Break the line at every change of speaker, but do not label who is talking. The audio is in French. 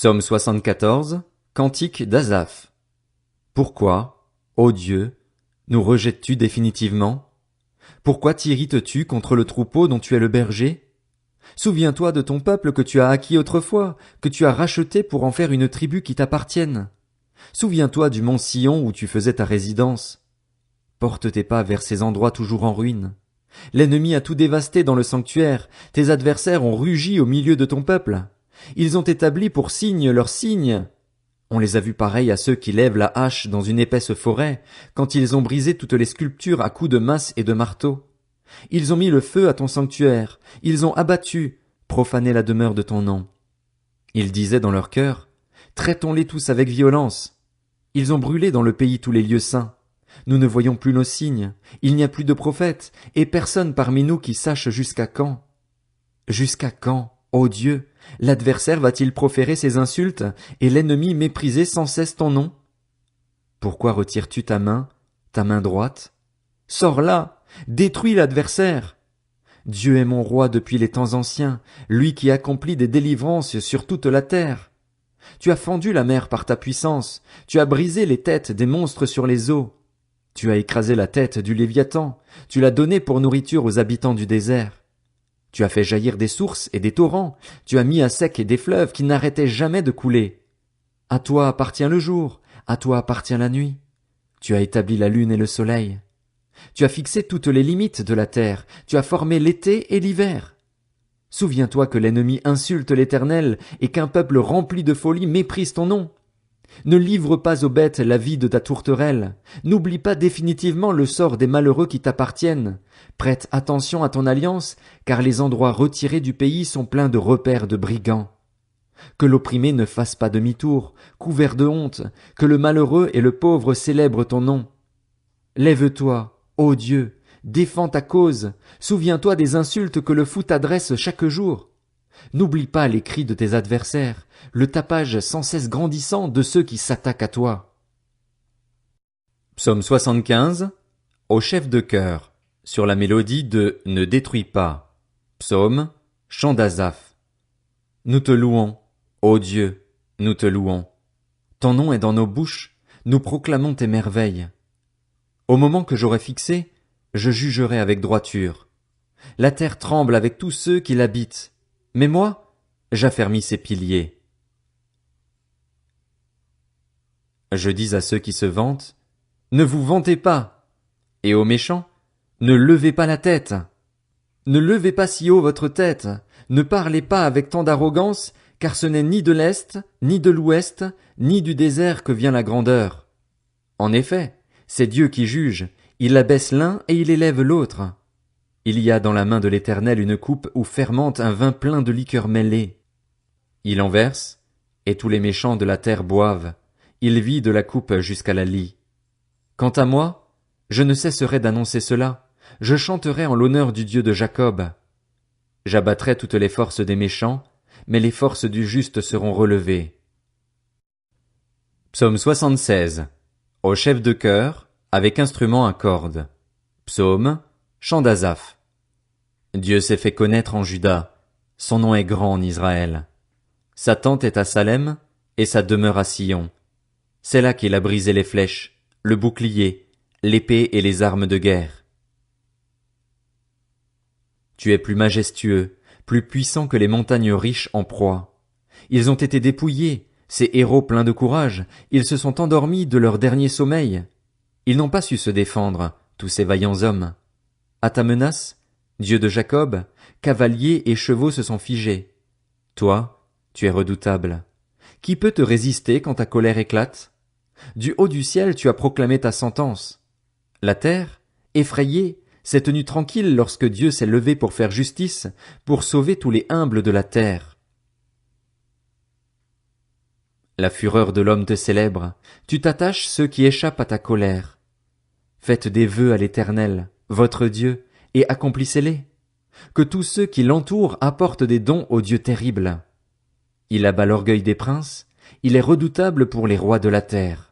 Psaume 74, Cantique d'Asaph. Pourquoi, ô Dieu, nous rejettes-tu définitivement? Pourquoi t'irrites-tu contre le troupeau dont tu es le berger? Souviens-toi de ton peuple que tu as acquis autrefois, que tu as racheté pour en faire une tribu qui t'appartienne. Souviens-toi du mont Sion où tu faisais ta résidence. Porte tes pas vers ces endroits toujours en ruine. L'ennemi a tout dévasté dans le sanctuaire, tes adversaires ont rugi au milieu de ton peuple. Ils ont établi pour signe leur signe. On les a vus pareils à ceux qui lèvent la hache dans une épaisse forêt, quand ils ont brisé toutes les sculptures à coups de masse et de marteau. Ils ont mis le feu à ton sanctuaire, ils ont abattu, profané la demeure de ton nom. Ils disaient dans leur cœur, traitons-les tous avec violence. Ils ont brûlé dans le pays tous les lieux saints. Nous ne voyons plus nos signes, il n'y a plus de prophètes, et personne parmi nous qui sache jusqu'à quand. Jusqu'à quand, ô Dieu, l'adversaire va-t-il proférer ses insultes, et l'ennemi mépriser sans cesse ton nom? Pourquoi retires-tu ta main droite? Sors là, détruis l'adversaire. Dieu est mon roi depuis les temps anciens, lui qui accomplit des délivrances sur toute la terre. Tu as fendu la mer par ta puissance, tu as brisé les têtes des monstres sur les eaux. Tu as écrasé la tête du Léviathan, tu l'as donné pour nourriture aux habitants du désert. Tu as fait jaillir des sources et des torrents, tu as mis à sec des fleuves qui n'arrêtaient jamais de couler. À toi appartient le jour, à toi appartient la nuit. Tu as établi la lune et le soleil. Tu as fixé toutes les limites de la terre, tu as formé l'été et l'hiver. Souviens-toi que l'ennemi insulte l'Éternel et qu'un peuple rempli de folie méprise ton nom. Ne livre pas aux bêtes la vie de ta tourterelle. N'oublie pas définitivement le sort des malheureux qui t'appartiennent. Prête attention à ton alliance, car les endroits retirés du pays sont pleins de repères de brigands. Que l'opprimé ne fasse pas demi-tour, couvert de honte, que le malheureux et le pauvre célèbrent ton nom. Lève-toi, ô Dieu, défends ta cause, souviens-toi des insultes que le fou t'adresse chaque jour. N'oublie pas les cris de tes adversaires, le tapage sans cesse grandissant de ceux qui s'attaquent à toi. Psaume 75, au chef de chœur, sur la mélodie de Ne détruis pas. Psaume, chant d'Asaph. Nous te louons, ô Dieu, nous te louons. Ton nom est dans nos bouches, nous proclamons tes merveilles. Au moment que j'aurai fixé, je jugerai avec droiture. La terre tremble avec tous ceux qui l'habitent. Mais moi, j'affermis ses piliers. Je dis à ceux qui se vantent, ne vous vantez pas, et aux méchants, ne levez pas la tête. Ne levez pas si haut votre tête, ne parlez pas avec tant d'arrogance, car ce n'est ni de l'Est, ni de l'Ouest, ni du désert que vient la grandeur. En effet, c'est Dieu qui juge, il abaisse l'un et il élève l'autre. Il y a dans la main de l'Éternel une coupe où fermente un vin plein de liqueur mêlée. Il en verse, et tous les méchants de la terre boivent. Il vide la coupe jusqu'à la lie. Quant à moi, je ne cesserai d'annoncer cela. Je chanterai en l'honneur du Dieu de Jacob. J'abattrai toutes les forces des méchants, mais les forces du juste seront relevées. Psaume 76. Au chef de chœur, avec instrument à cordes. Psaume, chant d'Asaph. Dieu s'est fait connaître en Juda, son nom est grand en Israël. Sa tente est à Salem, et sa demeure à Sion. C'est là qu'il a brisé les flèches, le bouclier, l'épée et les armes de guerre. Tu es plus majestueux, plus puissant que les montagnes riches en proie. Ils ont été dépouillés, ces héros pleins de courage, ils se sont endormis de leur dernier sommeil. Ils n'ont pas su se défendre, tous ces vaillants hommes. À ta menace, Dieu de Jacob, cavaliers et chevaux se sont figés. Toi, tu es redoutable. Qui peut te résister quand ta colère éclate? Du haut du ciel tu as proclamé ta sentence. La terre, effrayée, s'est tenue tranquille lorsque Dieu s'est levé pour faire justice, pour sauver tous les humbles de la terre. La fureur de l'homme te célèbre, tu t'attaches ceux qui échappent à ta colère. Faites des vœux à l'Éternel, votre Dieu, et accomplissez-les. Que tous ceux qui l'entourent apportent des dons au Dieu terrible. Il abat l'orgueil des princes, il est redoutable pour les rois de la terre.